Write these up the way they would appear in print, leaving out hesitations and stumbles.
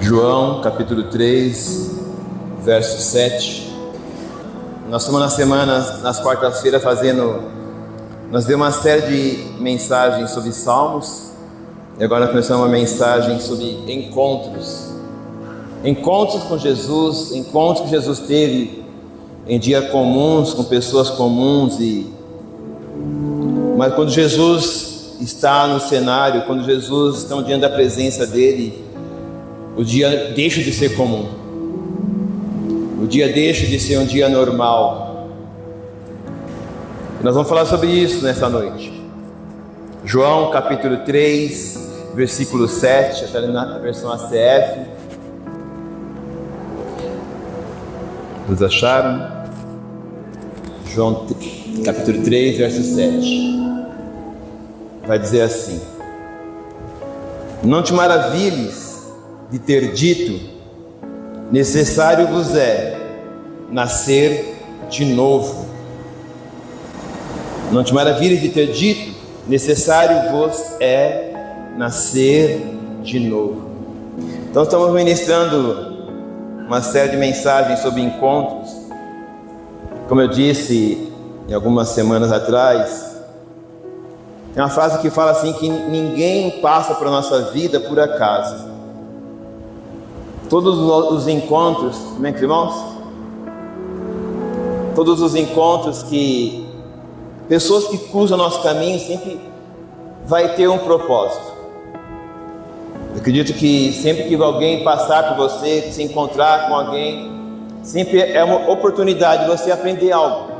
João capítulo 3, verso 7. Nós estamos na semana, nas quartas-feiras, nós demos uma série de mensagens sobre Salmos, e agora nós começamos uma mensagem sobre encontros com Jesus, encontros que Jesus teve em dias comuns, com pessoas comuns, mas quando Jesus está no cenário, quando Jesus está diante da presença dele, o dia deixa de ser comum, o dia deixa de ser um dia normal. Nós vamos falar sobre isso nessa noite. João capítulo 3, versículo 7, até na versão ACF. Vocês acharam? João capítulo 3, verso 7. Vai dizer assim: não te maravilhes de ter dito, necessário vos é nascer de novo. Não te maravilhes de ter dito, necessário vos é nascer de novo. Então estamos ministrando uma série de mensagens sobre encontros. Como eu disse em algumas semanas atrás, tem uma frase que fala assim, que ninguém passa para a nossa vida por acaso. Todos os encontros, amém, irmãos? Todos os encontros que pessoas que cruzam nosso caminho sempre vai ter um propósito. Eu acredito que sempre que alguém passar por você, se encontrar com alguém, sempre é uma oportunidade de você aprender algo,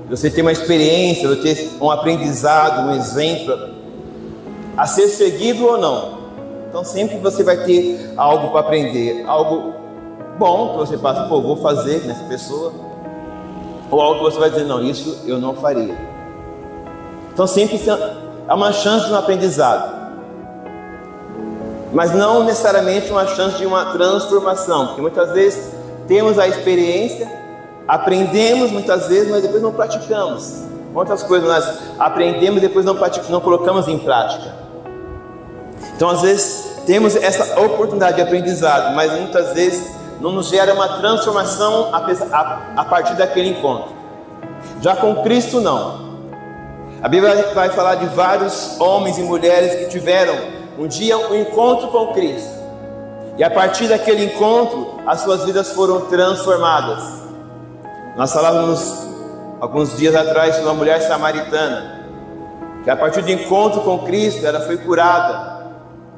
de você ter uma experiência, de ter um aprendizado, um exemplo a ser seguido ou não. Então sempre você vai ter algo para aprender, algo bom que você passa, vou fazer nessa pessoa, ou algo que você vai dizer, não, isso eu não faria. Então sempre há uma chance de um aprendizado, mas não necessariamente uma chance de uma transformação, porque muitas vezes temos a experiência, aprendemos muitas vezes, mas depois não praticamos. Quantas coisas nós aprendemos e depois não colocamos em prática. Então às vezes temos essa oportunidade de aprendizado, mas muitas vezes não nos gera uma transformação a partir daquele encontro. Já com Cristo não. A Bíblia vai falar de vários homens e mulheres que tiveram um dia um encontro com Cristo, e a partir daquele encontro as suas vidas foram transformadas. Nós falávamos alguns dias atrás sobre uma mulher samaritana, que a partir do encontro com Cristo ela foi curada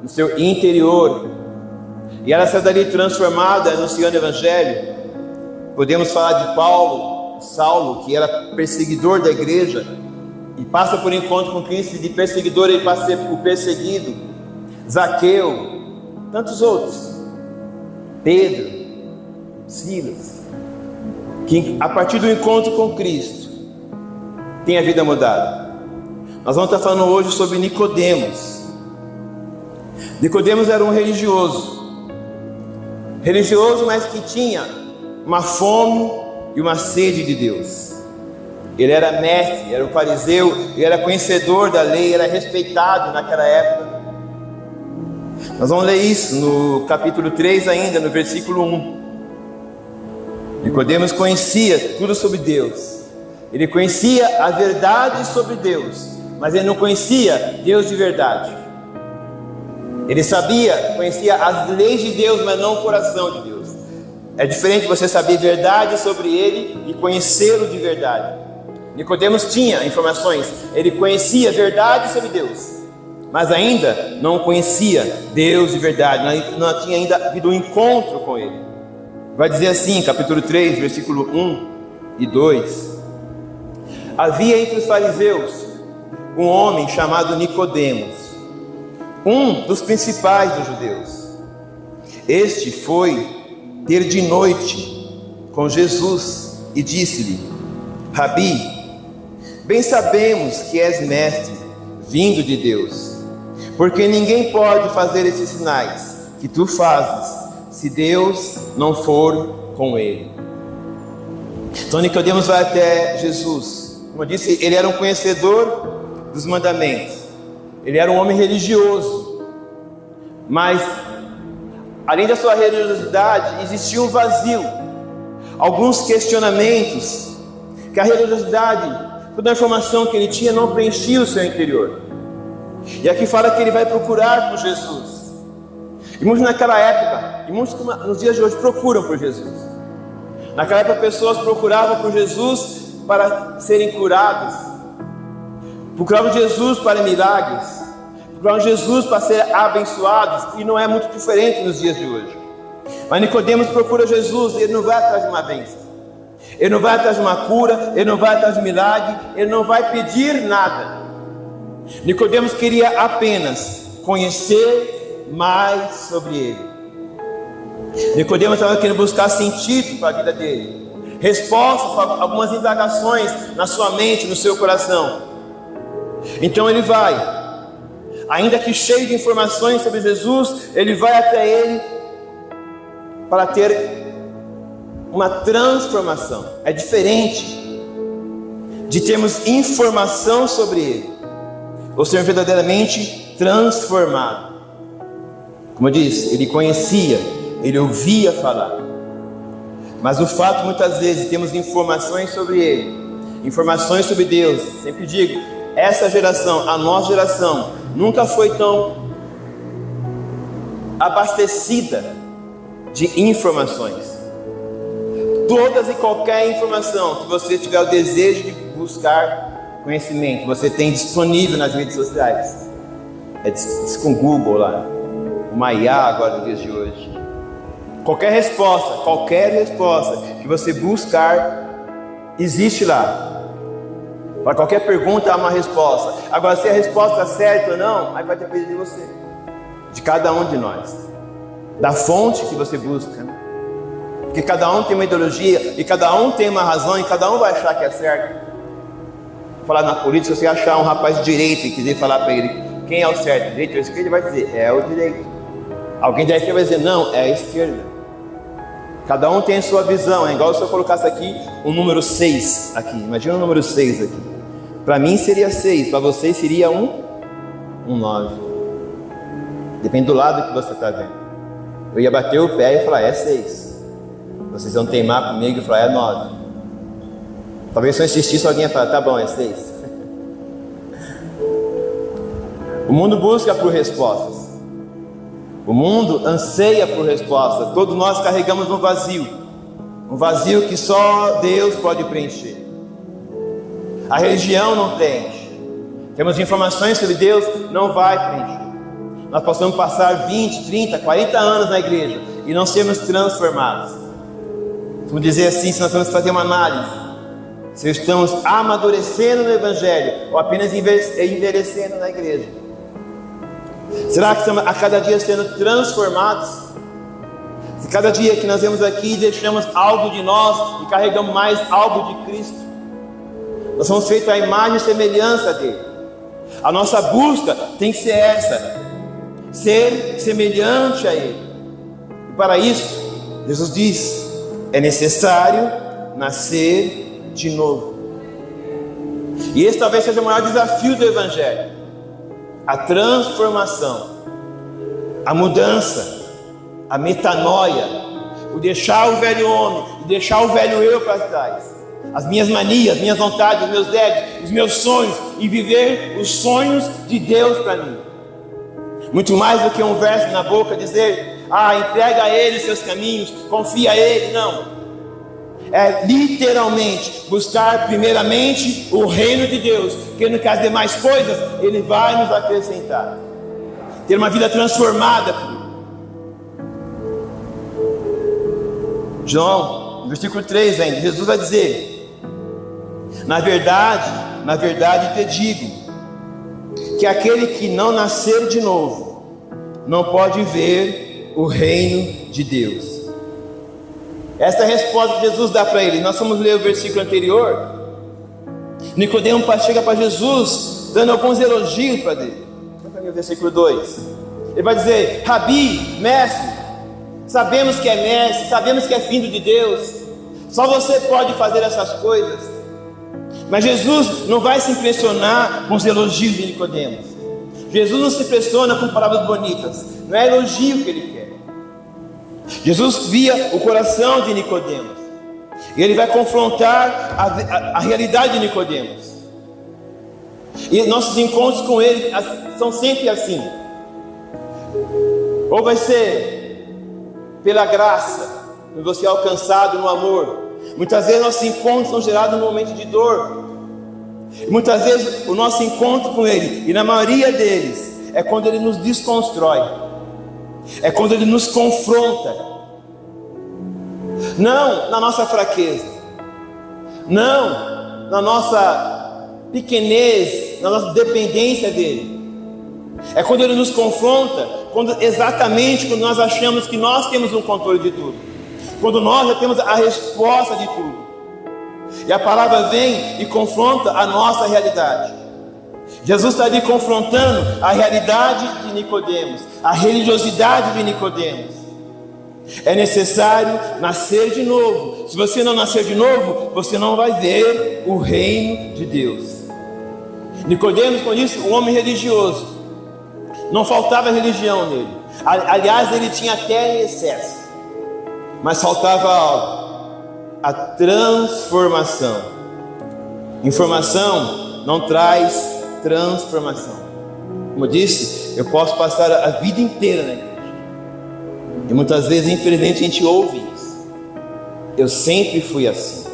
no seu interior, e ela saiu dali transformada, anunciando o Evangelho. Podemos falar de Saulo, que era perseguidor da igreja, e passa por encontro com Cristo, e de perseguidor ele passa a ser o perseguido. Zaqueu, tantos outros, Pedro, Silas, que a partir do encontro com Cristo tem a vida mudada. Nós vamos estar falando hoje sobre Nicodemos. Nicodemos era um religioso, mas que tinha uma fome e uma sede de Deus. Ele era mestre, era um fariseu, ele era conhecedor da lei, era respeitado naquela época. Nós vamos ler isso no capítulo 3 ainda, no versículo 1. Nicodemos conhecia tudo sobre Deus, ele conhecia a verdade sobre Deus, mas ele não conhecia Deus de verdade. Ele conhecia as leis de Deus, mas não o coração de Deus. É diferente você saber verdade sobre Ele e conhecê-lo de verdade. Nicodemos tinha informações, ele conhecia verdade sobre Deus, mas ainda não conhecia Deus de verdade, não tinha ainda havido um encontro com Ele. Vai dizer assim, capítulo 3, versículo 1 e 2. Havia entre os fariseus um homem chamado Nicodemos, um dos principais dos judeus. Este foi ter de noite com Jesus e disse-lhe: Rabi, bem sabemos que és mestre, vindo de Deus, porque ninguém pode fazer esses sinais que tu fazes, se Deus não for com ele. Então Nicodemos vai até Jesus. Como eu disse, ele era um conhecedor dos mandamentos, ele era um homem religioso, mas além da sua religiosidade, existia um vazio, alguns questionamentos, que a religiosidade, toda a informação que ele tinha não preenchia o seu interior. E aqui fala que ele vai procurar por Jesus. E muitos naquela época, e muitos nos dias de hoje, procuram por Jesus. Naquela época, pessoas procuravam por Jesus para serem curados, procuravam Jesus para milagres, procuravam Jesus para ser abençoados, e não é muito diferente nos dias de hoje. Mas Nicodemos procura Jesus, e ele não vai atrás de uma bênção, ele não vai atrás de uma cura, ele não vai atrás de um milagre, ele não vai pedir nada. Nicodemos queria apenas conhecer mais sobre ele. Nicodemos estava querendo buscar sentido para a vida dele, respostas para algumas indagações na sua mente, no seu coração. Então ele vai, ainda que cheio de informações sobre Jesus, ele vai até ele para ter uma transformação. É diferente de termos informação sobre ele, ou ser verdadeiramente transformado. Como eu disse, ele conhecia, ele ouvia falar, mas o fato, muitas vezes, temos informações sobre ele, informações sobre Deus. Sempre digo, essa geração, a nossa geração, nunca foi tão abastecida de informações. Todas e qualquer informação que você tiver o desejo de buscar conhecimento, você tem disponível nas redes sociais. É com o Google lá, o Maiá agora nos dias de hoje. Qualquer resposta que você buscar, existe lá. Para qualquer pergunta há uma resposta. Agora, se a resposta é certa ou não, aí vai depender de você, de cada um de nós, da fonte que você busca, né? Porque cada um tem uma ideologia, e cada um tem uma razão, e cada um vai achar que é certo. Falar na política, se você achar um rapaz de direita e quiser falar para ele quem é o certo, direito ou esquerda, ele vai dizer, é o direito. Alguém da esquerda vai dizer, não, é a esquerda. Cada um tem a sua visão. É igual se eu colocasse aqui o número 6 aqui. Imagina o número 6 aqui. Para mim seria 6, para vocês seria um 9. Depende do lado que você está vendo. Eu ia bater o pé e falar, é 6. Vocês vão teimar comigo e falar, é 9. Talvez se eu insistisse, alguém ia falar, tá bom, é 6. O mundo busca por respostas. O mundo anseia por resposta. Todos nós carregamos um vazio que só Deus pode preencher. A religião não preenche. Temos informações sobre Deus, não vai preencher. Nós possamos passar 20, 30, 40 anos na igreja e não sermos transformados. Vamos dizer assim, se nós vamos fazer uma análise, se estamos amadurecendo no Evangelho ou apenas envelhecendo na igreja. Será que estamos a cada dia sendo transformados? Se cada dia que nós vemos aqui deixamos algo de nós e carregamos mais algo de Cristo, nós somos feitos à imagem e semelhança dele. A nossa busca tem que ser essa, ser semelhante a ele. E para isso, Jesus diz, é necessário nascer de novo. E esse talvez seja o maior desafio do Evangelho. A transformação, a mudança, a metanoia, o deixar o velho homem, o deixar o velho eu para trás, as minhas manias, minhas vontades, os meus egos, os meus sonhos, e viver os sonhos de Deus para mim. Muito mais do que um verso na boca dizer, entrega a Ele os seus caminhos, confia a Ele, não. É literalmente buscar primeiramente o reino de Deus, querendo que as demais coisas Ele vai nos acrescentar. Ter uma vida transformada. João, no versículo 3 ainda, Jesus vai dizer, na verdade te digo, que aquele que não nascer de novo, não pode ver o reino de Deus. Essa é a resposta que Jesus dá para ele. Nós vamos ler o versículo anterior. Nicodemo chega para Jesus, dando alguns elogios para ele. Olha o versículo 2. Ele vai dizer, Rabi, mestre, sabemos que é mestre, sabemos que é filho de Deus, só você pode fazer essas coisas. Mas Jesus não vai se impressionar com os elogios de Nicodemo. Jesus não se impressiona com palavras bonitas. Não é elogio que ele quer. Jesus via o coração de Nicodemos. E ele vai confrontar a realidade de Nicodemos. E nossos encontros com ele são sempre assim. Ou vai ser pela graça, quando você é alcançado no amor. Muitas vezes nossos encontros são gerados no momento de dor. E muitas vezes o nosso encontro com ele, e na maioria deles, é quando ele nos desconstrói. É quando ele nos confronta. Não na nossa fraqueza, não na nossa pequenez, na nossa dependência dele. É quando ele nos confronta, exatamente quando nós achamos que nós temos um controle de tudo, quando nós já temos a resposta de tudo. E a palavra vem e confronta a nossa realidade. Jesus está ali confrontando a realidade de Nicodemos, a religiosidade de Nicodemos. É necessário nascer de novo. Se você não nascer de novo, você não vai ver o reino de Deus. Nicodemos, com isso, um homem religioso. Não faltava religião nele. Aliás, ele tinha até excesso. Mas faltava algo: a transformação. Informação não traz transformação. Como eu disse, eu posso passar a vida inteira na igreja, e muitas vezes, infelizmente, a gente ouve isso. Eu sempre fui assim.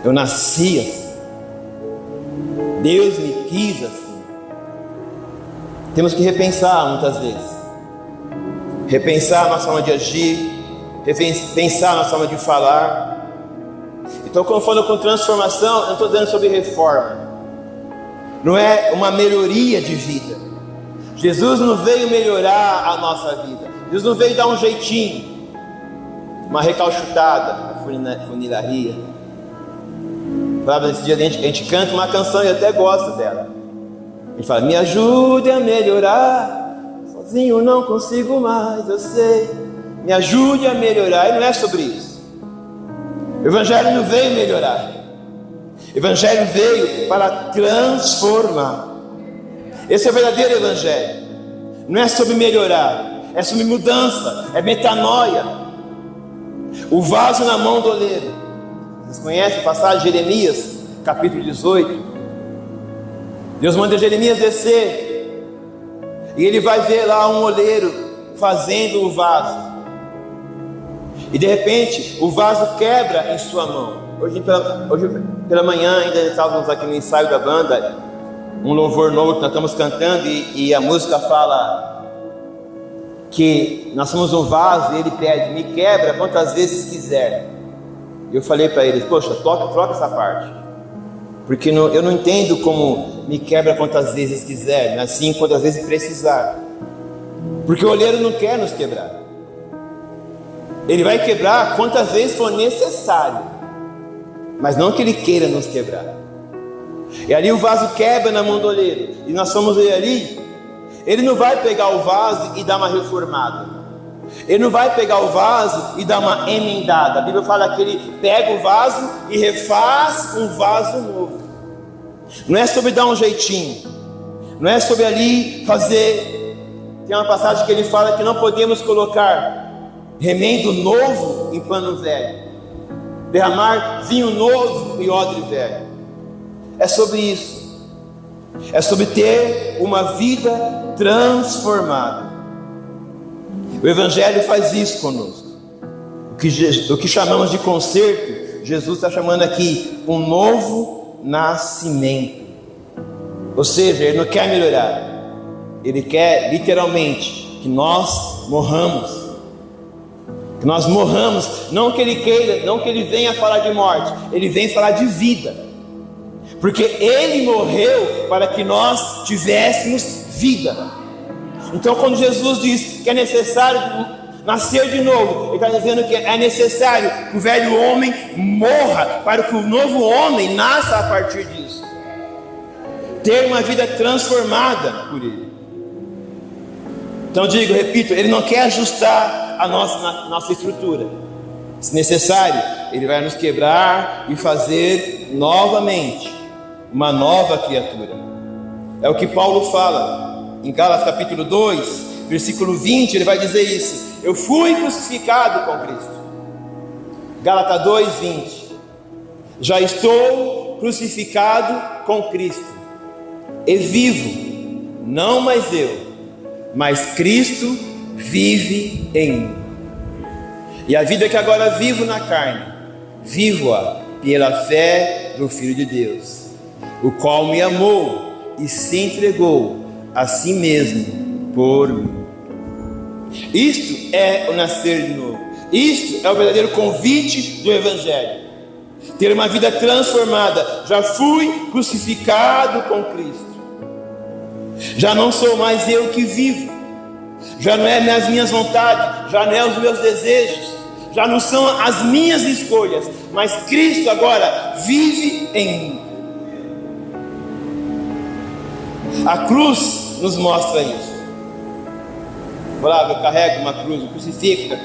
Eu nasci assim. Deus me quis assim. Temos que repensar muitas vezes. Repensar a nossa forma de agir. Repensar a nossa forma de falar. Então, quando eu falo com transformação, eu não estou dizendo sobre reforma. Não é uma melhoria de vida. Jesus não veio melhorar a nossa vida. Jesus não veio dar um jeitinho, uma recalchutada, uma funilaria. Nesse dia a gente canta uma canção e eu até gosto dela. A gente fala: me ajude a melhorar, sozinho não consigo mais, eu sei. Me ajude a melhorar. E não é sobre isso. O Evangelho não veio melhorar. O Evangelho veio para transformar. Esse é o verdadeiro Evangelho. Não é sobre melhorar, é sobre mudança, é metanoia. O vaso na mão do oleiro. Vocês conhecem a passagem de Jeremias, capítulo 18? Deus manda Jeremias descer, e ele vai ver lá um oleiro fazendo o vaso. E de repente o vaso quebra em sua mão. Hoje pela manhã ainda estávamos aqui no ensaio da banda, um louvor novo que nós estamos cantando, e a música fala que nós somos um vaso, e ele pede: me quebra quantas vezes quiser. Eu falei para ele: poxa, troca essa parte, porque eu não entendo como me quebra quantas vezes quiser, mas sim quantas vezes precisar. Porque o oleiro não quer nos quebrar. Ele vai quebrar quantas vezes for necessário, mas não que ele queira nos quebrar. E ali o vaso quebra na mão do oleiro, e nós somos ali. Ele não vai pegar o vaso e dar uma reformada. Ele não vai pegar o vaso e dar uma emendada. A Bíblia fala que ele pega o vaso e refaz um vaso novo. Não é sobre dar um jeitinho. Não é sobre ali fazer. Tem uma passagem que ele fala que não podemos colocar remendo novo em pano velho, derramar vinho novo em odre velho. É sobre isso. É sobre ter uma vida transformada. O Evangelho faz isso conosco. O que chamamos de conserto, Jesus está chamando aqui um novo nascimento. Ou seja, Ele não quer melhorar. Ele quer literalmente que nós morramos. Que nós morramos. Não que Ele queira, não que Ele venha falar de morte. Ele vem falar de vida. Porque Ele morreu para que nós tivéssemos vida. Então, quando Jesus diz que é necessário nascer de novo, Ele está dizendo que é necessário que o velho homem morra, para que o novo homem nasça a partir disso. Ter uma vida transformada por Ele. Então, repito, Ele não quer ajustar a nossa estrutura. Se necessário, Ele vai nos quebrar e fazer novamente uma nova criatura. É o que Paulo fala em Gálatas capítulo 2, versículo 20, ele vai dizer isso: eu fui crucificado com Cristo. Gálatas 2:20, já estou crucificado com Cristo, e vivo, não mais eu, mas Cristo vive em mim. E a vida que agora vivo na carne, vivo-a pela fé do Filho de Deus, o qual me amou e se entregou a si mesmo por mim. Isto é o nascer de novo. Isto é o verdadeiro convite do Evangelho. Ter uma vida transformada. Já fui crucificado com Cristo. Já não sou mais eu que vivo. Já não é as minhas vontades, já não é os meus desejos, já não são as minhas escolhas, mas Cristo agora vive em mim. A cruz nos mostra isso. Falava, eu carrego uma cruz, um crucifixo.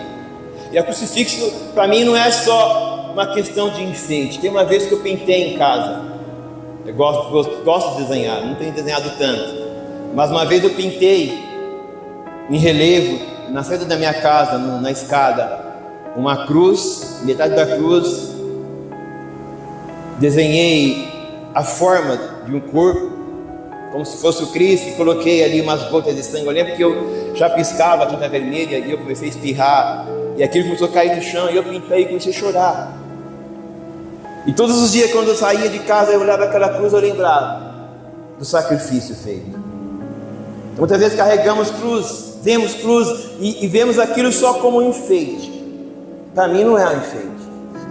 E a crucifixo para mim não é só uma questão de enfeite. Tem uma vez que eu pintei em casa. Eu gosto de desenhar, não tenho desenhado tanto, mas uma vez eu pintei em relevo, na saída da minha casa, na escada, uma cruz, metade da cruz, desenhei a forma de um corpo, como se fosse o Cristo, e coloquei ali umas gotas de sangue. Eu lembro que eu já piscava a tinta vermelha e eu comecei a espirrar, e aquilo começou a cair no chão, e eu pintei e comecei a chorar. E todos os dias, quando eu saía de casa, eu olhava aquela cruz, eu lembrava do sacrifício feito. Muitas vezes carregamos cruz, vemos cruz e vemos aquilo só como um enfeite. Para mim não é um enfeite.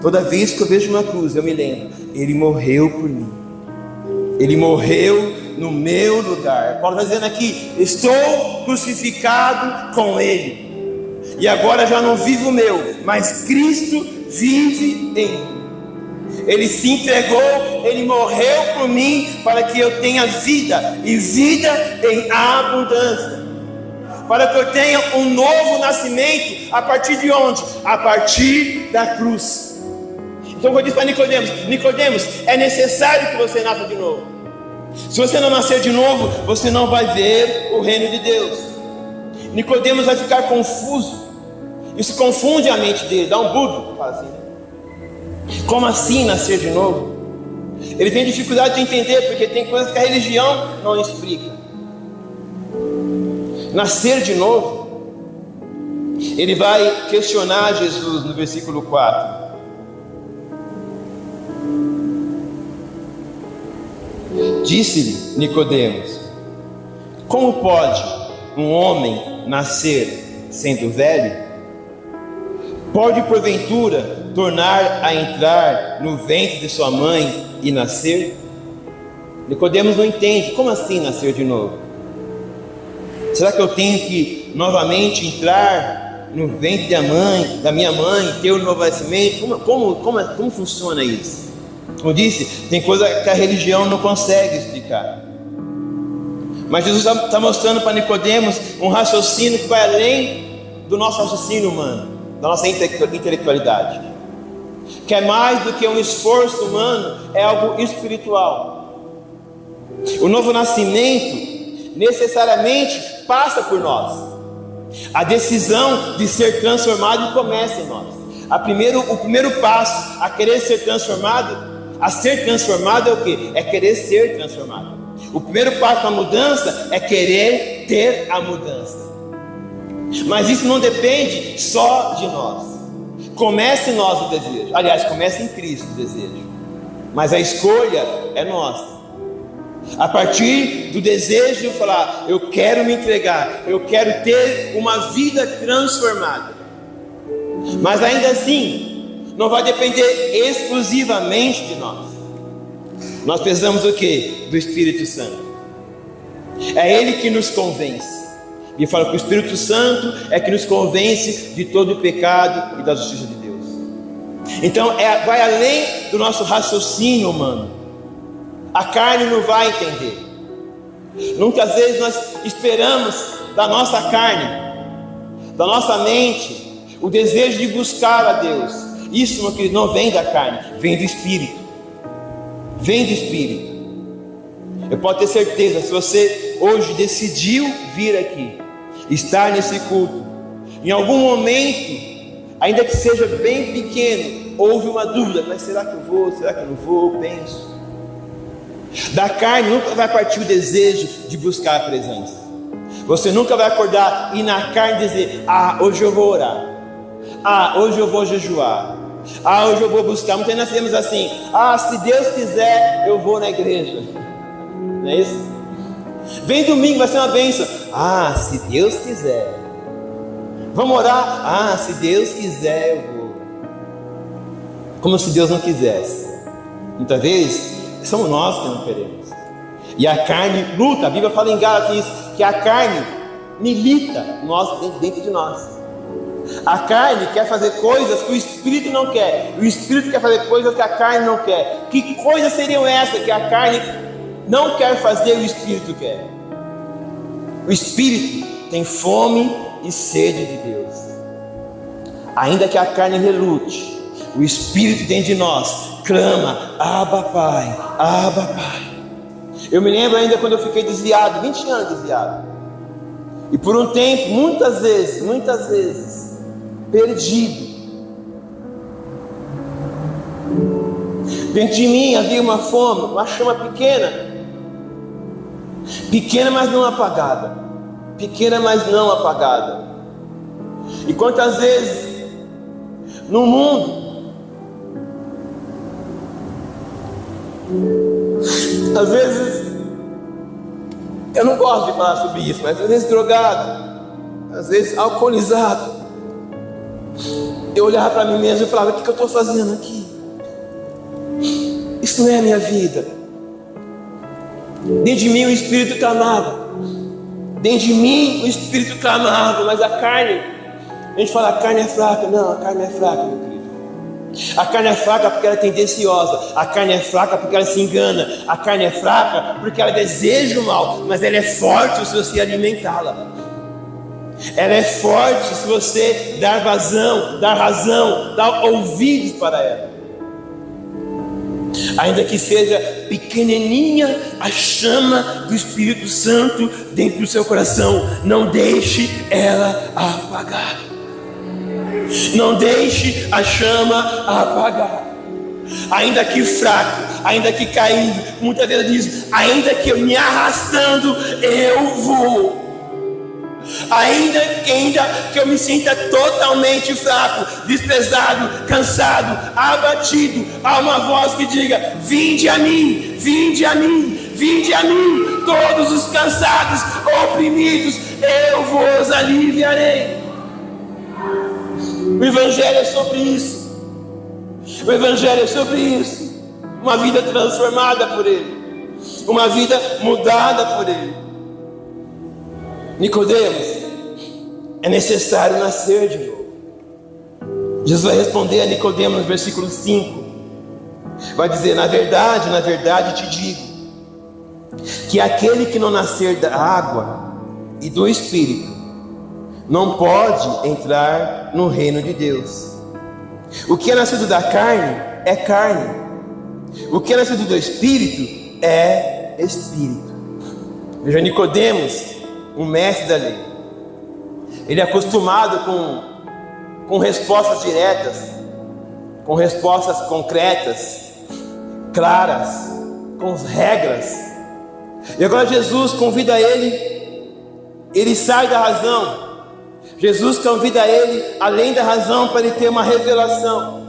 Toda vez que eu vejo uma cruz, eu me lembro, Ele morreu por mim. Ele morreu no meu lugar. Paulo está dizendo aqui, estou crucificado com Ele. E agora já não vivo meu, mas Cristo vive em mim. Ele se entregou, Ele morreu por mim para que eu tenha vida, e vida em abundância. Para que eu tenha um novo nascimento, a partir de onde? A partir da cruz. Então eu disse para Nicodemos, é necessário que você nasça de novo. Se você não nascer de novo, você não vai ver o reino de Deus. Nicodemos vai ficar confuso. Isso confunde a mente dele, dá um bug, fala assim. Como assim nascer de novo? Ele tem dificuldade de entender, porque tem coisas que a religião não explica. Nascer de novo, ele vai questionar Jesus no versículo 4. Disse-lhe Nicodemos: como pode um homem nascer sendo velho? Pode porventura tornar a entrar no ventre de sua mãe e nascer? Nicodemos não entende. Como assim nascer de novo? Será que eu tenho que novamente entrar no ventre da minha mãe, ter um novo nascimento? Como funciona isso? Como disse, tem coisa que a religião não consegue explicar. Mas Jesus está mostrando para Nicodemos um raciocínio que vai além do nosso raciocínio humano, da nossa intelectualidade, que é mais do que um esforço humano, é algo espiritual. O novo nascimento necessariamente passa por nós. A decisão de ser transformado começa em nós. O primeiro passo a querer ser transformado, a ser transformado é o que? É querer ser transformado. O primeiro passo para a mudança é querer ter a mudança. Mas isso não depende só de nós. Começa em nós o desejo. Aliás, começa em Cristo o desejo. Mas a escolha é nossa. A partir do desejo de falar, eu quero me entregar, eu quero ter uma vida transformada. Mas ainda assim, não vai depender exclusivamente de nós. Nós precisamos do quê? Do Espírito Santo. É Ele que nos convence. E fala que o Espírito Santo é que nos convence de todo o pecado e da justiça de Deus. Então vai além do nosso raciocínio humano. A carne não vai entender. Muitas vezes nós esperamos da nossa carne, da nossa mente, o desejo de buscar a Deus. Isso, meu querido, não vem da carne, vem do Espírito. Vem do Espírito. Eu posso ter certeza, se você hoje decidiu vir aqui, estar nesse culto. Em algum momento, ainda que seja bem pequeno, houve uma dúvida: mas será que eu vou? Será que eu não vou? Eu penso. Da carne nunca vai partir o desejo de buscar a presença. Você nunca vai acordar e na carne dizer: hoje eu vou orar, hoje eu vou jejuar, hoje eu vou buscar. Muitas vezes nós temos assim: se Deus quiser eu vou na igreja. Não é isso? Vem domingo, vai ser uma bênção. Se Deus quiser. Vamos orar? Se Deus quiser eu vou. Como se Deus não quisesse. Muitas vezes somos nós que não queremos. E a carne luta. A Bíblia fala em Gálatas que a carne milita dentro de nós. A carne quer fazer coisas que o Espírito não quer. O Espírito quer fazer coisas que a carne não quer. Que coisas seriam essas que a carne não quer fazer e o Espírito quer? O Espírito tem fome e sede de Deus. Ainda que a carne relute, o Espírito dentro de nós clama: Abba Pai, Abba Pai. Eu me lembro ainda quando eu fiquei desviado, 20 anos desviado, e por um tempo, muitas vezes perdido. Dentro de mim havia uma fome, uma chama pequena, mas não apagada, E quantas vezes no mundo, às vezes, eu não gosto de falar sobre isso, mas às vezes drogado, às vezes alcoolizado, eu olhava para mim mesmo e falava: o que eu estou fazendo aqui? Isso não é a minha vida. Dentro de mim o Espírito clamava, mas a carne, a gente fala: a carne é fraca. Não, a carne é fraca, meu querido. A carne é fraca porque ela é tendenciosa. A carne é fraca porque ela se engana. A carne é fraca porque ela deseja o mal. Mas ela é forte se você alimentá-la. Ela é forte se você dar razão, dar ouvidos para ela. Ainda que seja pequenininha a chama do Espírito Santo dentro do seu coração, não deixe ela apagar. Não deixe a chama apagar. Ainda que fraco, ainda que caindo, muitas vezes diz: ainda que eu me arrastando, eu vou. Ainda que eu me sinta totalmente fraco, desprezado, cansado, abatido, há uma voz que diga: vinde a mim, vinde a mim, vinde a mim, todos os cansados, oprimidos, eu vos aliviarei. O Evangelho é sobre isso. O Evangelho é sobre isso. Uma vida transformada por Ele, uma vida mudada por Ele. Nicodemos, é necessário nascer de novo. Jesus vai responder a Nicodemos no versículo 5. Vai dizer: na verdade te digo, que aquele que não nascer da água e do Espírito não pode entrar no reino de Deus. O que é nascido da carne é carne, o que é nascido do Espírito é Espírito. Veja, Nicodemos, um mestre da lei, ele é acostumado com respostas diretas, com respostas concretas, claras, com regras. E agora Jesus convida ele sai da razão. Jesus convida ele além da razão para ele ter uma revelação.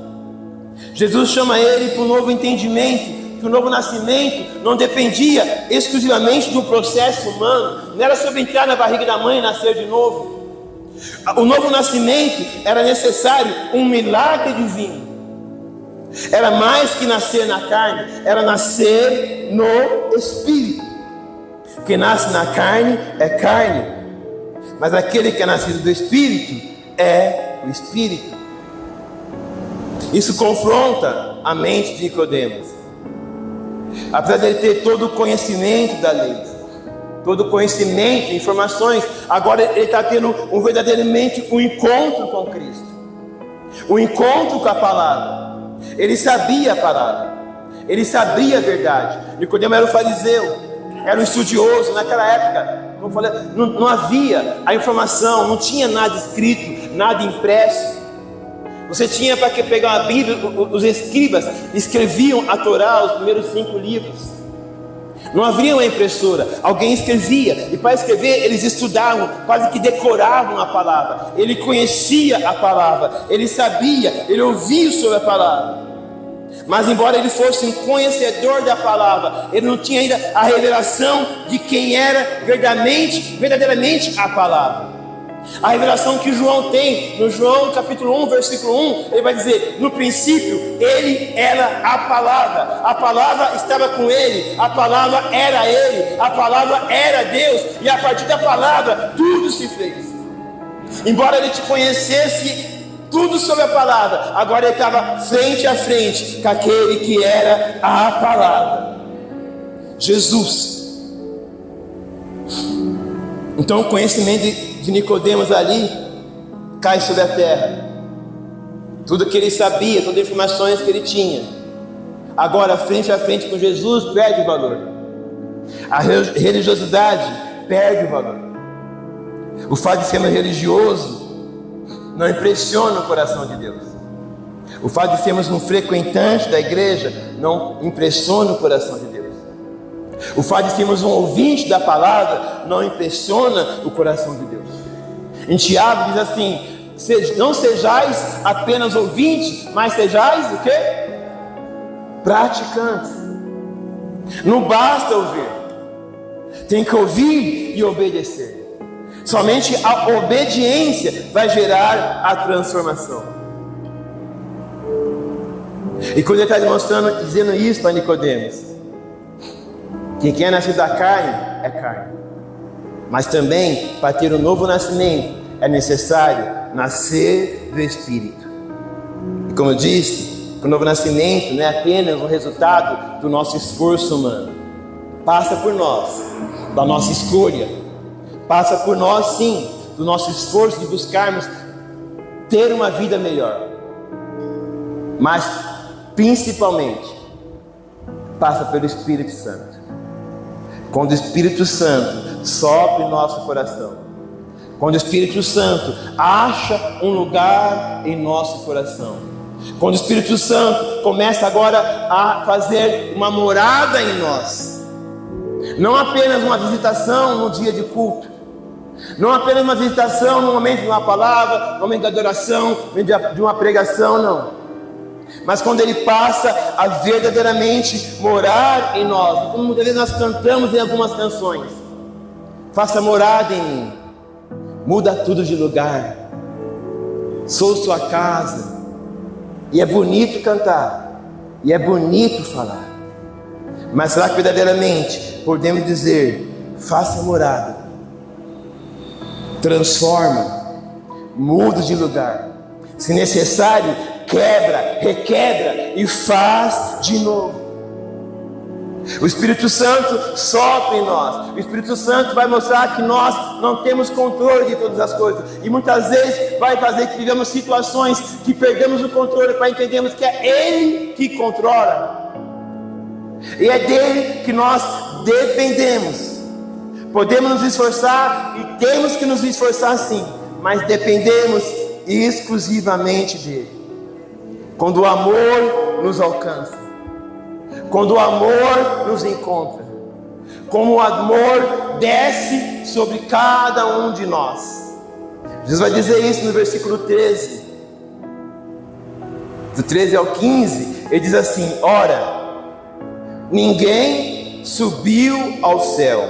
Jesus chama ele para um novo entendimento, que o novo nascimento não dependia exclusivamente do processo humano, não era sobre entrar na barriga da mãe e nascer de novo. O novo nascimento era necessário um milagre divino. Era mais que nascer na carne, era nascer no Espírito. O que nasce na carne é carne, mas aquele que é nascido do Espírito é o Espírito. Isso confronta a mente de Nicodemos. Apesar de ele ter todo o conhecimento da lei, todo o conhecimento, informações, agora ele está tendo verdadeiramente um encontro com Cristo, um encontro com a palavra. Ele sabia a palavra, ele sabia a verdade. Nicodemos era um fariseu, era um estudioso. Naquela época Como eu falei, não havia a informação, não tinha nada escrito, nada impresso. Você tinha para que pegar uma Bíblia, os escribas escreviam a Torá, os primeiros 5 livros. Não havia uma impressora, alguém escrevia, e para escrever eles estudavam, quase que decoravam a palavra. Ele conhecia a palavra, ele sabia, ele ouvia sobre a palavra. Mas embora ele fosse um conhecedor da palavra, ele não tinha ainda a revelação de quem era verdadeiramente a palavra. A revelação que João tem, no João capítulo 1, versículo 1, ele vai dizer: no princípio, ele era a palavra estava com ele, a palavra era ele, a palavra era Deus, e a partir da palavra, tudo se fez. Embora ele te conhecesse tudo sobre a palavra, agora ele estava frente a frente com aquele que era a palavra, Jesus. Então o conhecimento de Nicodemos ali cai sobre a terra. Tudo que ele sabia, todas as informações que ele tinha, agora frente a frente com Jesus, perde o valor. A religiosidade perde o valor. O fato de sermos religioso não impressiona o coração de Deus. O fato de sermos um frequentante da igreja não impressiona o coração de Deus. O fato de sermos um ouvinte da palavra não impressiona o coração de Deus. Em Tiago diz assim: não sejais apenas ouvintes, mas sejais o quê? Praticantes. Não basta ouvir, tem que ouvir e obedecer. Somente a obediência vai gerar a transformação. E quando ele está dizendo isso para Nicodemos, que quem é nascido da carne é carne, mas também para ter um novo nascimento é necessário nascer do Espírito. E como eu disse, o novo nascimento não é apenas um resultado do nosso esforço humano, passa por nós, da nossa escolha, passa por nós sim, do nosso esforço de buscarmos ter uma vida melhor, mas principalmente passa pelo Espírito Santo. Quando o Espírito Santo sopra em nosso coração, quando o Espírito Santo acha um lugar em nosso coração, quando o Espírito Santo começa agora a fazer uma morada em nós, não apenas uma visitação no dia de culto, não apenas uma visitação no momento de uma palavra, no momento de adoração, no momento de uma pregação, não, mas quando ele passa a verdadeiramente morar em nós, como muitas vezes nós cantamos em algumas canções: faça morada em mim, muda tudo de lugar, sou sua casa. E é bonito cantar, e é bonito falar, mas será que verdadeiramente podemos dizer: faça morada, transforma, muda de lugar, se necessário, quebra, requebra e faz de novo. O Espírito Santo sopra em nós. O Espírito Santo vai mostrar que nós não temos controle de todas as coisas, e muitas vezes vai fazer que vivamos situações que perdemos o controle, para entendermos que é Ele que controla, e é dele que nós dependemos. Podemos nos esforçar, e temos que nos esforçar sim, mas dependemos exclusivamente dele. Quando o amor nos alcança, quando o amor nos encontra, como o amor desce sobre cada um de nós. Jesus vai dizer isso no versículo 13, do 13 ao 15, ele diz assim: ora, ninguém subiu ao céu,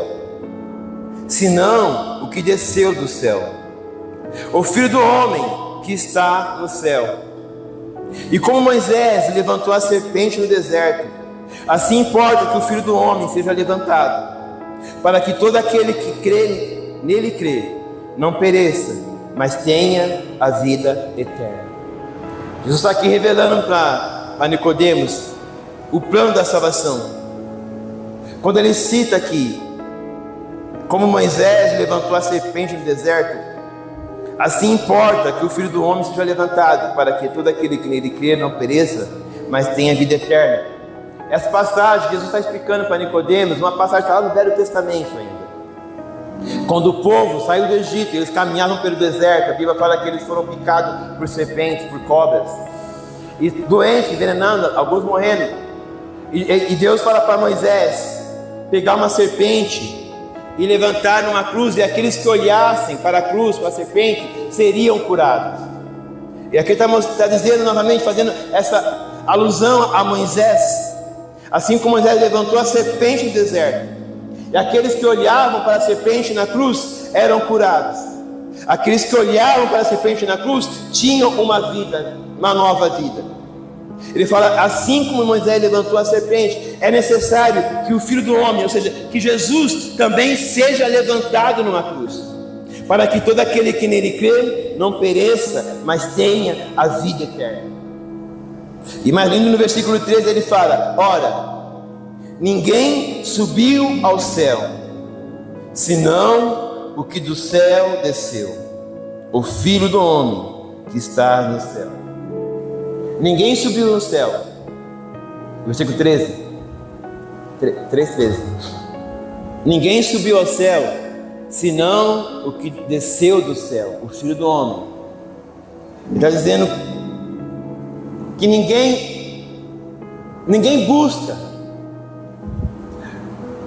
senão o que desceu do céu, o Filho do Homem que está no céu. E como Moisés levantou a serpente no deserto, assim importa que o Filho do Homem seja levantado, para que todo aquele que nele crê, não pereça, mas tenha a vida eterna. Jesus está aqui revelando para Nicodemos o plano da salvação. Quando ele cita aqui, como Moisés levantou a serpente no deserto, assim importa que o Filho do Homem seja levantado, para que todo aquele que nele crê não pereça, mas tenha vida eterna. Essa passagem Jesus está explicando para Nicodemos, uma passagem que está lá no Velho Testamento ainda. Quando o povo saiu do Egito, eles caminhavam pelo deserto, a Bíblia fala que eles foram picados por serpentes, por cobras, e doentes, envenenando, alguns morrendo. E Deus fala para Moisés pegar uma serpente e levantar numa cruz, e aqueles que olhassem para a cruz, para a serpente, seriam curados. E aqui está dizendo novamente, fazendo essa alusão a Moisés, assim como Moisés levantou a serpente no deserto, e aqueles que olhavam para a serpente na cruz eram curados. Aqueles que olhavam para a serpente na cruz tinham uma vida, uma nova vida. Ele fala, assim como Moisés levantou a serpente, é necessário que o Filho do Homem, ou seja, que Jesus também seja levantado numa cruz, para que todo aquele que nele crê não pereça, mas tenha a vida eterna. E mais lindo, no versículo 13 ele fala: ora, ninguém subiu ao céu, senão o que do céu desceu, o Filho do Homem que está no céu. Ninguém subiu ao céu. Versículo 13. 3:13. Ninguém subiu ao céu, senão o que desceu do céu, o Filho do Homem. Ele está dizendo que ninguém busca.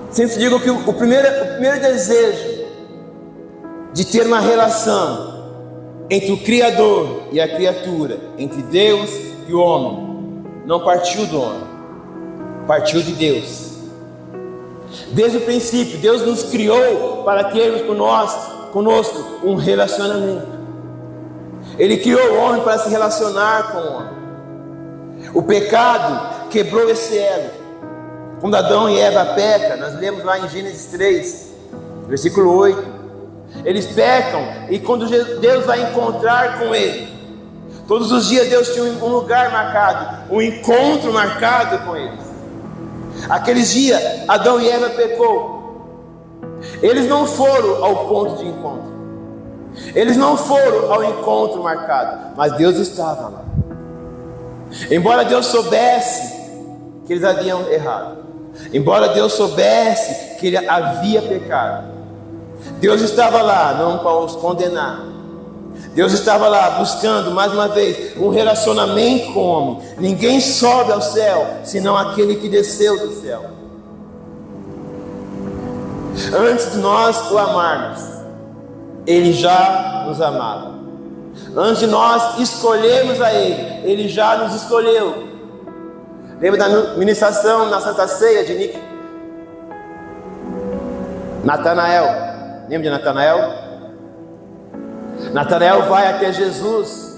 Sempre digo que o primeiro desejo de ter uma relação entre o Criador e a criatura, entre Deus e o homem, não partiu do homem, partiu de Deus. Desde o princípio, Deus nos criou para termos conosco um relacionamento. Ele criou o homem para se relacionar com o homem. O pecado quebrou esse elo. Quando Adão e Eva pecam, nós lemos lá em Gênesis 3, versículo 8. Eles pecam, e quando Deus vai encontrar com ele, todos os dias Deus tinha um lugar marcado, um encontro marcado com eles. Aqueles dias Adão e Eva pecou. Eles não foram ao ponto de encontro, eles não foram ao encontro marcado, mas Deus estava lá. Embora Deus soubesse que eles haviam errado, embora Deus soubesse que ele havia pecado, Deus estava lá não para os condenar. Deus estava lá buscando mais uma vez um relacionamento com o homem. Ninguém sobe ao céu senão aquele que desceu do céu. Antes de nós o amarmos, ele já nos amava. Antes de nós escolhermos a ele, ele já nos escolheu. Lembra da ministração na Santa Ceia de Natanael? Lembra de Natanael? Natanael vai até Jesus.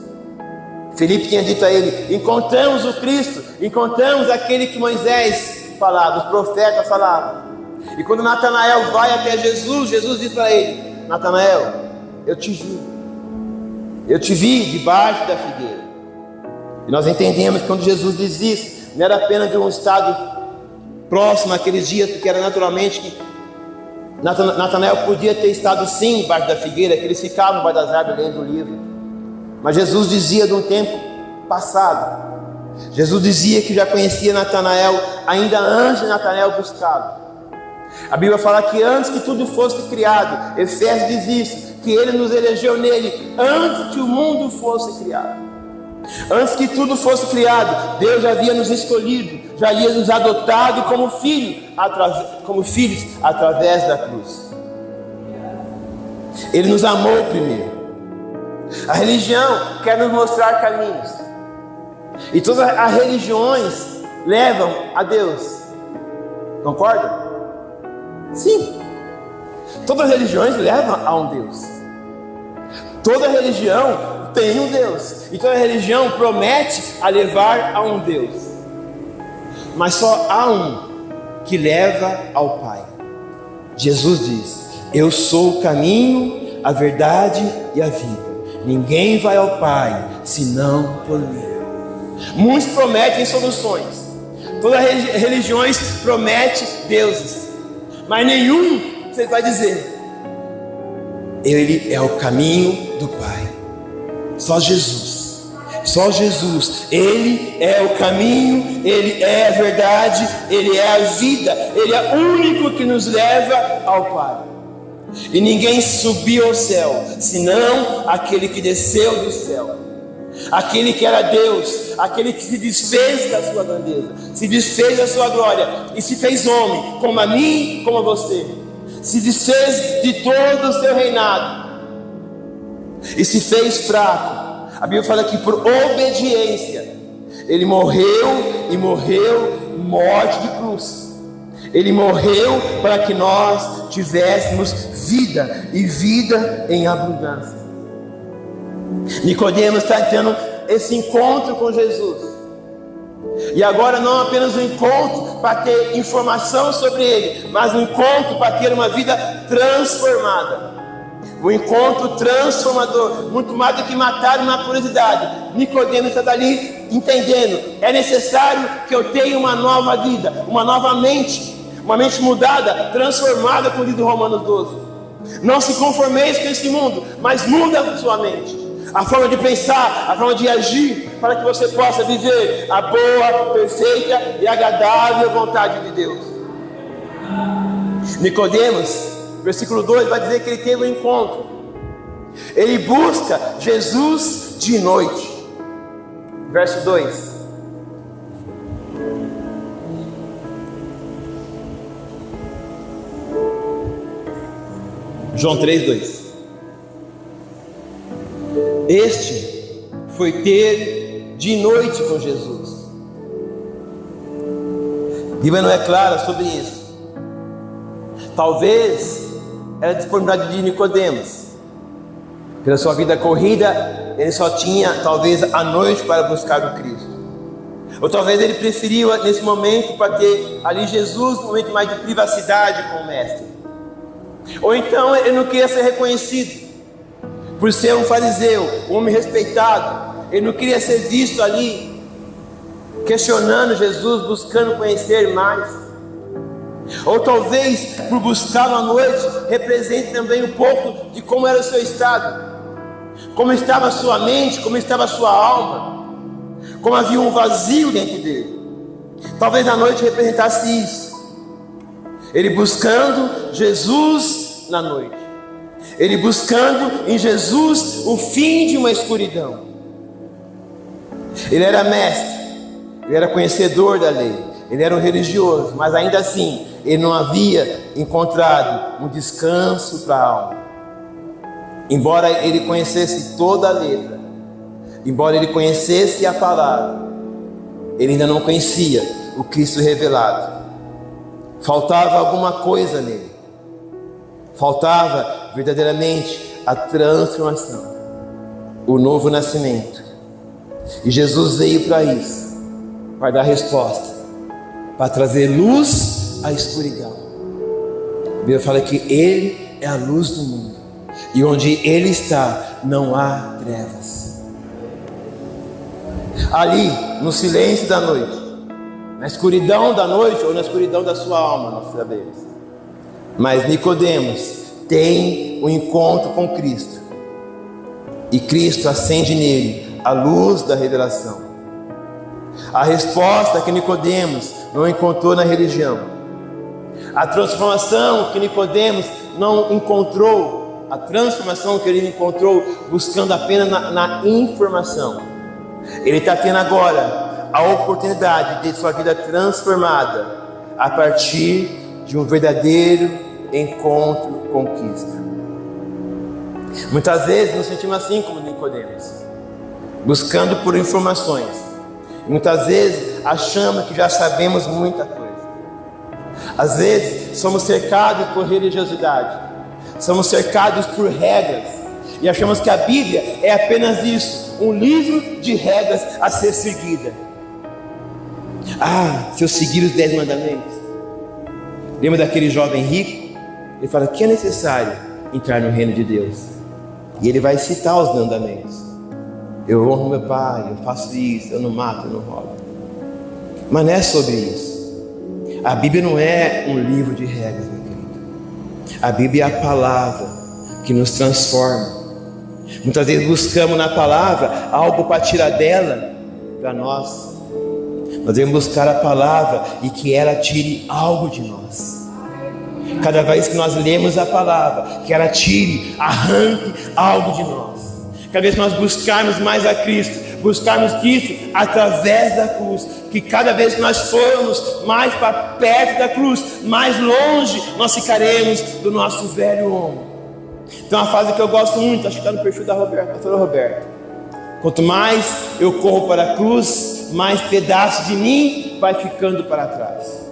Felipe tinha dito a ele: encontramos o Cristo, encontramos aquele que Moisés falava, os profetas falavam. E quando Natanael vai até Jesus, Jesus diz para ele: Natanael, eu te vi debaixo da figueira. E nós entendemos que quando Jesus diz isso, não era apenas de um estado próximo àqueles dias, porque era naturalmente que Natanael podia ter estado sim embaixo da figueira, que eles ficavam embaixo das árvores lendo o livro. Mas Jesus dizia de um tempo passado. Jesus dizia que já conhecia Natanael ainda antes de Natanael buscá-lo. A Bíblia fala que antes que tudo fosse criado, Efésios diz isso, que ele nos elegeu nele antes que o mundo fosse criado. Antes que tudo fosse criado, Deus já havia nos escolhido, já havia nos adotado como filhos através da cruz. Ele nos amou primeiro. A religião quer nos mostrar caminhos, e todas as religiões levam a Deus. Concorda? Sim. Todas as religiões levam a um Deus. Toda religião tem um Deus, e toda religião promete a levar a um Deus, mas só há um que leva ao Pai. Jesus diz: eu sou o caminho, a verdade e a vida. Ninguém vai ao Pai senão por mim. Muitos prometem soluções, todas as religiões prometem deuses, mas nenhum você vai dizer: ele é o caminho do Pai. Só Jesus, só Jesus, ele é o caminho, ele é a verdade, ele é a vida, ele é o único que nos leva ao Pai. E ninguém subiu ao céu, senão aquele que desceu do céu. Aquele que era Deus, aquele que se desfez da sua grandeza, se desfez da sua glória e se fez homem, como a mim, como a você. Se desfez de todo o seu reinado e se fez fraco. A Bíblia fala que por obediência ele morreu, e morreu morte de cruz. Ele morreu para que nós tivéssemos vida, e vida em abundância. Nicodemos está tendo esse encontro com Jesus, e agora não apenas um encontro para ter informação sobre Ele, mas um encontro para ter uma vida transformada. Um encontro transformador, muito mais do que matar uma curiosidade. Nicodemos está dali entendendo: é necessário que eu tenha uma nova vida, uma nova mente, uma mente mudada, transformada, como diz o Romanos 12. Não se conformeis com esse mundo, mas muda a sua mente, a forma de pensar, a forma de agir, para que você possa viver a boa, perfeita e agradável vontade de Deus. Nicodemos, versículo 2, vai dizer que ele teve um encontro. Ele busca Jesus de noite. Verso 2. João 3:2. Este foi ter de noite com Jesus. A Bíblia não é clara sobre isso. Talvez era a disponibilidade de Nicodemos. Pela sua vida corrida, ele só tinha talvez a noite para buscar o Cristo. Ou talvez ele preferiu nesse momento para ter ali Jesus, um momento mais de privacidade com o Mestre. Ou então ele não queria ser reconhecido por ser um fariseu, um homem respeitado. Ele não queria ser visto ali questionando Jesus, buscando conhecer mais. Ou talvez por buscá-lo à noite represente também um pouco de como era o seu estado, como estava a sua mente, como estava a sua alma, como havia um vazio dentro dele. Talvez a noite representasse isso. Ele buscando Jesus na noite, ele buscando em Jesus o fim de uma escuridão. Ele era mestre, ele era conhecedor da lei, ele era um religioso, mas ainda assim ele não havia encontrado um descanso para a alma. Embora ele conhecesse toda a letra, embora ele conhecesse a palavra, ele ainda não conhecia o Cristo revelado. Faltava alguma coisa nele. Faltava verdadeiramente a transformação, o novo nascimento. E Jesus veio para isso, para dar resposta, para trazer luz à escuridão. A Bíblia fala que Ele é a luz do mundo, e onde Ele está não há trevas. Ali, no silêncio da noite, na escuridão da noite ou na escuridão da sua alma, nós sabemos. Mas Nicodemos tem um encontro com Cristo, e Cristo acende nele a luz da revelação. A resposta que Nicodemos não encontrou na religião, a transformação que Nicodemos não encontrou, a transformação que ele encontrou buscando apenas na informação, ele está tendo agora a oportunidade de ter sua vida transformada a partir de um verdadeiro encontro com Cristo. Muitas vezes nos sentimos assim como Nicodemos, buscando por informações. Muitas vezes achamos que já sabemos muita coisa. Às vezes somos cercados por religiosidade, somos cercados por regras, e achamos que a Bíblia é apenas isso, um livro de regras a ser seguida. Se eu seguir os 10 mandamentos. Lembra daquele jovem rico? Ele fala que é necessário entrar no reino de Deus, e ele vai citar os mandamentos. Eu honro meu pai, eu faço isso, eu não mato, eu não roubo. Mas não é sobre isso. A Bíblia não é um livro de regras, meu querido. A Bíblia é a palavra que nos transforma. Muitas vezes buscamos na palavra algo para tirar dela para nós. Nós devemos buscar a palavra e que ela tire algo de nós. Cada vez que nós lemos a palavra, que ela tire, arranque algo de nós. Cada vez que nós buscarmos mais a Cristo, buscarmos Cristo através da cruz, que cada vez que nós formos mais para perto da cruz, mais longe nós ficaremos do nosso velho homem. Então uma frase que eu gosto muito, acho que está no perfil da pastora Roberta: quanto mais eu corro para a cruz, mais pedaços de mim vai ficando para trás.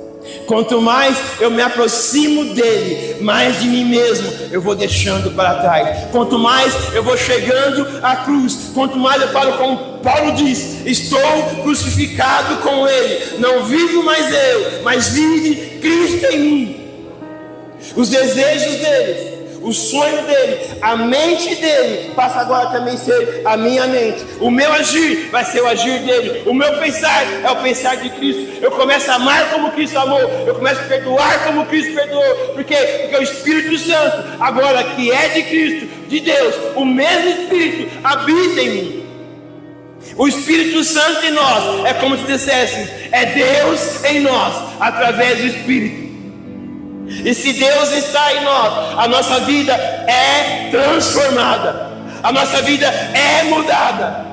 Quanto mais eu me aproximo dele, mais de mim mesmo eu vou deixando para trás. Quanto mais eu vou chegando à cruz, quanto mais eu falo como Paulo diz: estou crucificado com ele, não vivo mais eu, mas vive Cristo em mim. Os desejos dele, o sonho dele, a mente dele passa agora também a ser a minha mente. O meu agir vai ser o agir dele. O meu pensar é o pensar de Cristo. Eu começo a amar como Cristo amou. Eu começo a perdoar como Cristo perdoou. Por quê? Porque o Espírito Santo, agora que é de Cristo, de Deus, o mesmo Espírito habita em mim. O Espírito Santo em nós é como se disséssemos: é Deus em nós, através do Espírito. E se Deus está em nós, a nossa vida é transformada, a nossa vida é mudada.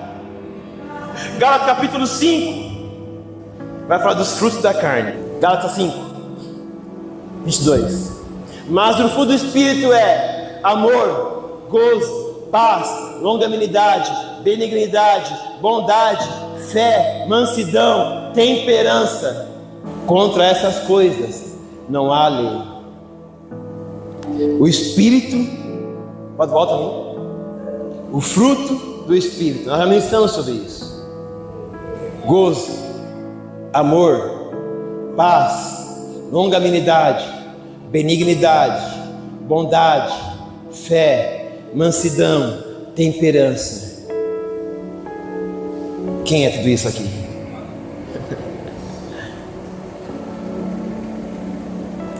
Gálatas capítulo 5 vai falar dos frutos da carne. Gálatas 5, 22. Mas o fruto do Espírito é amor, gozo, paz, longanimidade, benignidade, bondade, fé, mansidão, temperança. Contra essas coisas não há lei. O Espírito, pode voltar a mim. O fruto do Espírito, nós já mencionamos sobre isso: gozo, amor, paz, longanimidade, benignidade, bondade, fé, mansidão, temperança. Quem é tudo isso aqui?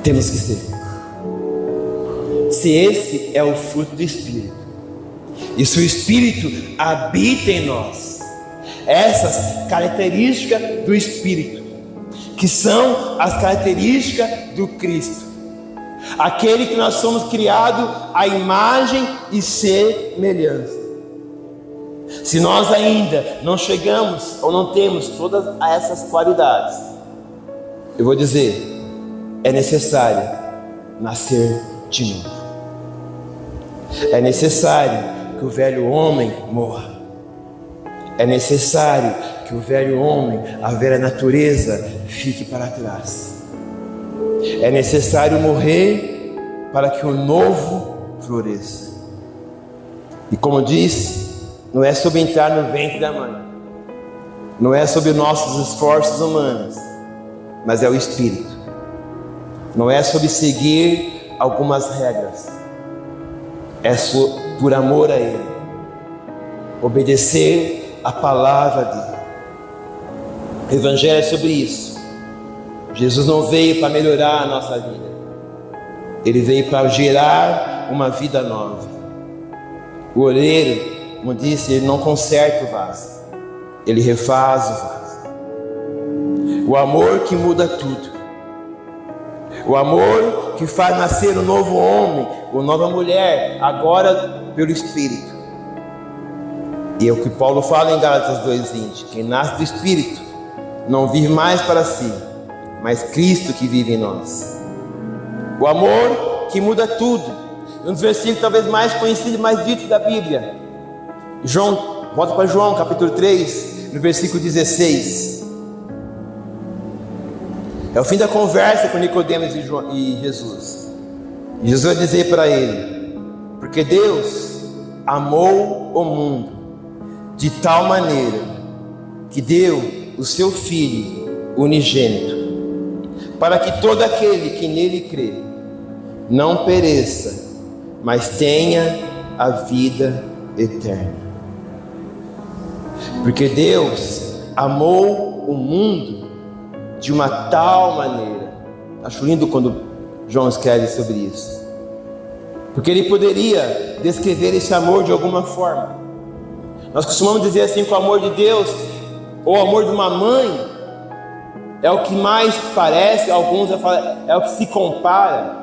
Temos que ser. Se esse é o fruto do Espírito, e se o Espírito habita em nós, essas características do Espírito, que são as características do Cristo, aquele que nós somos criados à imagem e semelhança. Se nós ainda não chegamos ou não temos todas essas qualidades, eu vou dizer: é necessário nascer de novo. É necessário que o velho homem morra. É necessário que o velho homem, a velha natureza, fique para trás. É necessário morrer para que o novo floresça. E como disse, não é sobre entrar no ventre da mãe, não é sobre nossos esforços humanos, mas é o Espírito. Não é sobre seguir algumas regras, é por amor a Ele, obedecer a palavra dele. O Evangelho é sobre isso. Jesus não veio para melhorar a nossa vida, Ele veio para gerar uma vida nova. O oleiro, como disse, ele não conserta o vaso, ele refaz o vaso. O amor que muda tudo, o amor que faz nascer um novo homem, uma nova mulher, agora pelo Espírito. E é o que Paulo fala em Gálatas 2:20: quem nasce do Espírito não vive mais para si, mas Cristo que vive em nós. O amor que muda tudo. Um dos versículos talvez mais conhecidos e mais ditos da Bíblia, João, volta para João capítulo 3, no versículo 16. É o fim da conversa com Nicodemos e Jesus. E Jesus vai dizer para ele: porque Deus amou o mundo de tal maneira que deu o seu Filho unigênito, para que todo aquele que nele crê não pereça, mas tenha a vida eterna. Porque Deus amou o mundo de uma tal maneira. Acho lindo quando João escreve sobre isso, porque ele poderia descrever esse amor de alguma forma. Nós costumamos dizer assim que o amor de Deus, ou o amor de uma mãe, é o que mais parece, alguns é o que se compara.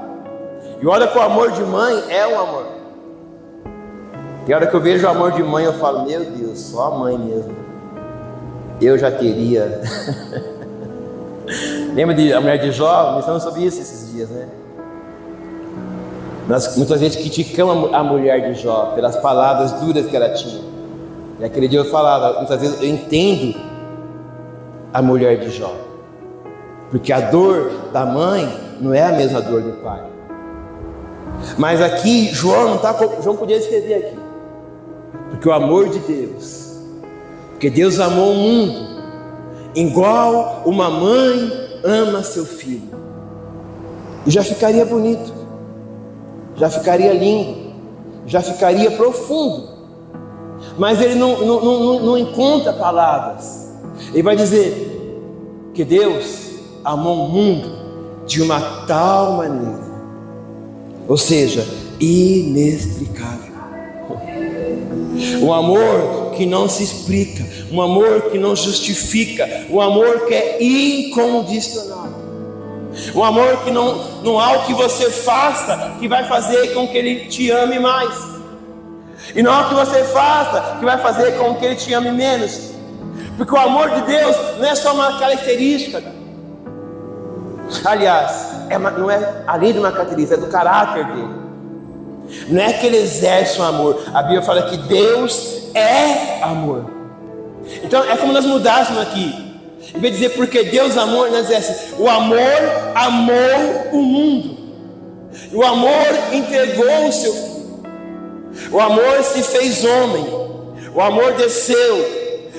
E olha que o amor de mãe é um amor. E a hora que eu vejo o amor de mãe, eu falo, meu Deus, só a mãe mesmo. Eu já teria. Lembra de a mulher de Jó? Nós falamos sobre isso esses dias, né? Nós muitas vezes criticamos a mulher de Jó pelas palavras duras que ela tinha. E aquele dia eu falava, muitas vezes eu entendo a mulher de Jó, porque a dor da mãe não é a mesma dor do pai. Mas aqui João podia escrever aqui, porque o amor de Deus, porque Deus amou o mundo igual uma mãe ama seu filho. E já ficaria bonito, já ficaria lindo, já ficaria profundo. Mas ele não encontra palavras. Ele vai dizer que Deus amou o mundo de uma tal maneira, ou seja, inexplicável. Um amor que não se explica, um amor que não justifica, um amor que é incondicional. Um amor que não há o que você faça que vai fazer com que Ele te ame mais, e não há o que você faça que vai fazer com que Ele te ame menos. Porque o amor de Deus não é só uma característica. Aliás, não é além de uma característica, é do caráter dele. Não é que Ele exerce um amor. A Bíblia fala que Deus é amor. Então é como nós mudássemos aqui. Em vez de dizer porque Deus amou, nós dizemos o amor amou o mundo. O amor entregou o seu filho. O amor se fez homem. O amor desceu.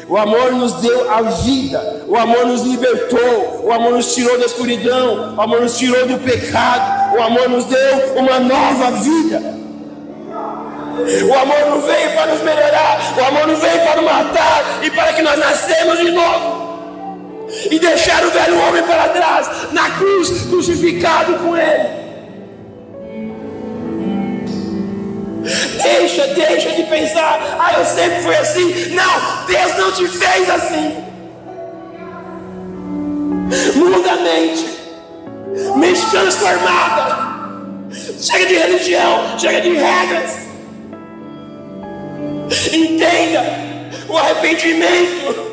O amor nos deu a vida. O amor nos libertou. O amor nos tirou da escuridão. O amor nos tirou do pecado. O amor nos deu uma nova vida. O amor não veio para nos melhorar. O amor não veio para nos matar e para que nós nascemos de novo e deixar o velho homem para trás na cruz, crucificado com Ele. Deixa de pensar, eu sempre fui assim. Não, Deus não te fez assim. Muda a mente, mente transformada. Chega de religião, chega de regras. Entenda o arrependimento,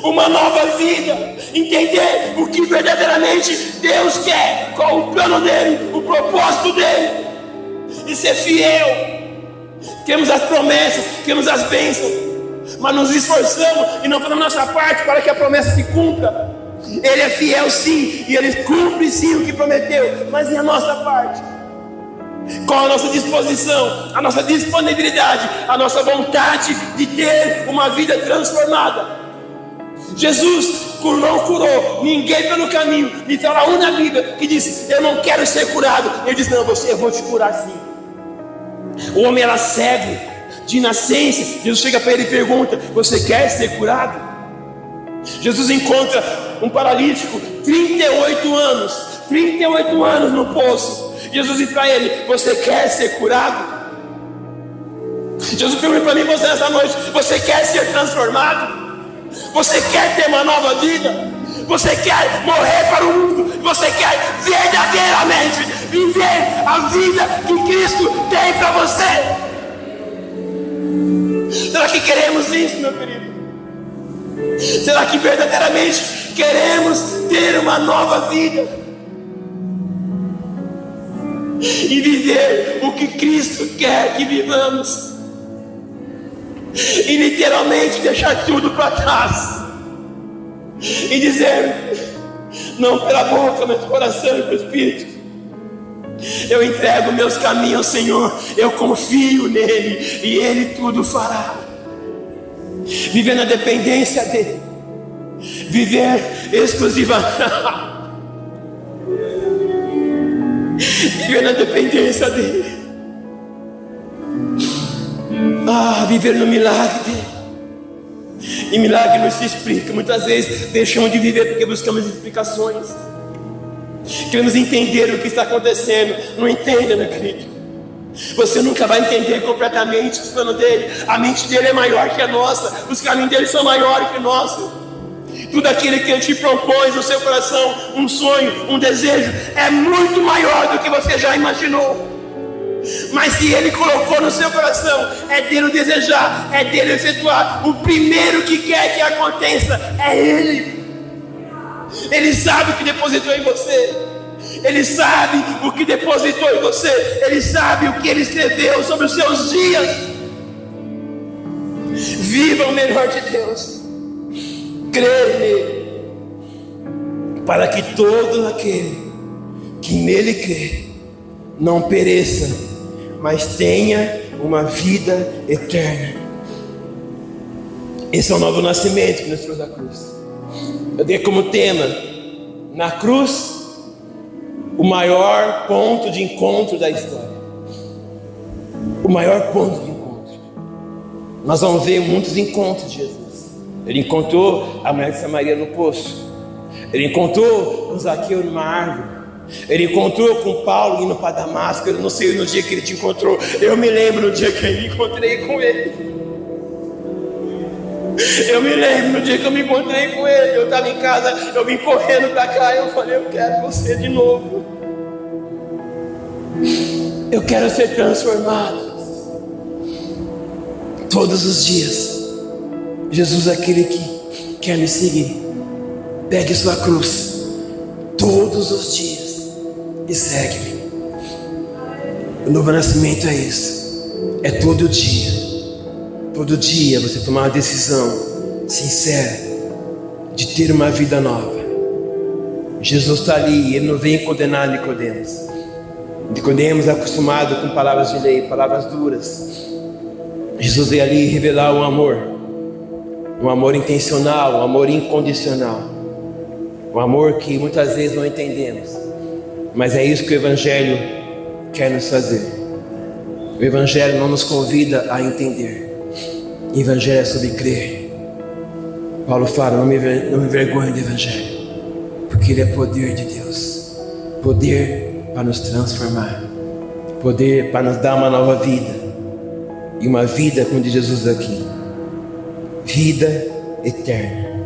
uma nova vida, entender o que verdadeiramente Deus quer, qual o plano dele, o propósito dele, e ser fiel. Temos as promessas, temos as bênçãos, mas nos esforçamos e não fazemos nossa parte para que a promessa se cumpra. Ele é fiel sim, e Ele cumpre sim o que prometeu, mas e a nossa parte? Qual a nossa disposição, a nossa disponibilidade, a nossa vontade de ter uma vida transformada? Jesus não curou ninguém pelo caminho. E fala um na Bíblia que diz: eu não quero ser curado. Ele diz: não, eu vou te curar sim. O homem era cego de nascença. Jesus chega para ele e pergunta: você quer ser curado? Jesus encontra um paralítico, 38 anos no poço. Jesus diz para ele: você quer ser curado? Jesus pergunta para mim e você nessa noite: você quer ser transformado? Você quer ter uma nova vida? Você quer morrer para o mundo? Você quer verdadeiramente viver a vida que Cristo tem para você? Será que queremos isso, meu querido? Será que verdadeiramente queremos ter uma nova vida e viver o que Cristo quer que vivamos? E literalmente deixar tudo para trás e dizer, não pela boca, mas pelo coração e pelo Espírito: eu entrego meus caminhos ao Senhor, eu confio nele e Ele tudo fará. Viver na dependência dEle, viver exclusivamente, viver na dependência dEle. Viver no milagre dele. E milagre não se explica. Muitas vezes deixamos de viver porque buscamos explicações. Queremos entender o que está acontecendo. Não entenda, meu querido. Você nunca vai entender completamente o plano dele. A mente dele é maior que a nossa. Os caminhos dele são maiores que o nosso. Tudo aquilo que Ele te propôs no seu coração, um sonho, um desejo, é muito maior do que você já imaginou. Mas se Ele colocou no seu coração, é dele desejar, é dele efetuar. O primeiro que quer que aconteça é Ele. Ele sabe o que depositou em você. Ele sabe o que depositou em você. Ele sabe o que Ele escreveu sobre os seus dias. Viva o melhor de Deus. Creia nele, para que todo aquele que nele crê não pereça, mas tenha uma vida eterna. Esse é o novo nascimento que nos trouxe a cruz. Eu dei como tema, na cruz, o maior ponto de encontro da história. O maior ponto de encontro. Nós vamos ver muitos encontros de Jesus. Ele encontrou a mulher de Samaria no poço. Ele encontrou com Zaqueu numa árvore. Ele encontrou com Paulo indo para Damasco. Eu não sei no dia que ele te encontrou. Eu me lembro no dia que eu me encontrei com ele. Eu me lembro no dia que eu me encontrei com ele. Eu estava em casa, eu vim correndo para cá. Eu falei, eu quero você de novo. Eu quero ser transformado. Todos os dias. Jesus é aquele que quer me seguir. Pegue sua cruz todos os dias e segue-me. O novo nascimento é isso. É todo dia. Todo dia você tomar uma decisão sincera de ter uma vida nova. Jesus está ali, Ele não vem condenar Nicodemos. Nicodemos é acostumado com palavras de lei, palavras duras. Jesus veio ali revelar o amor. Um amor intencional, um amor incondicional. Um amor que muitas vezes não entendemos. Mas é isso que o Evangelho quer nos fazer. O Evangelho não nos convida a entender. O Evangelho é sobre crer. Paulo fala, não me envergonhe do Evangelho. Porque ele é poder de Deus. Poder para nos transformar. Poder para nos dar uma nova vida. E uma vida, como diz Jesus aqui, vida eterna.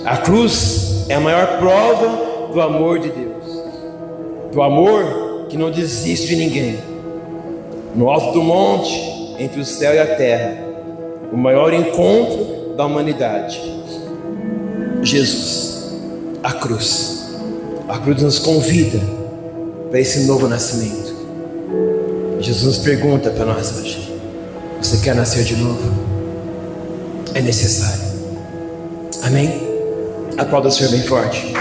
A cruz é a maior prova do amor de Deus, do amor que não desiste de ninguém. No alto do monte, entre o céu e a terra, o maior encontro da humanidade, Jesus, a cruz. A cruz nos convida para esse novo nascimento. Jesus nos pergunta para nós hoje: você quer nascer de novo? É necessário. Amém? Aplauda o Senhor bem forte.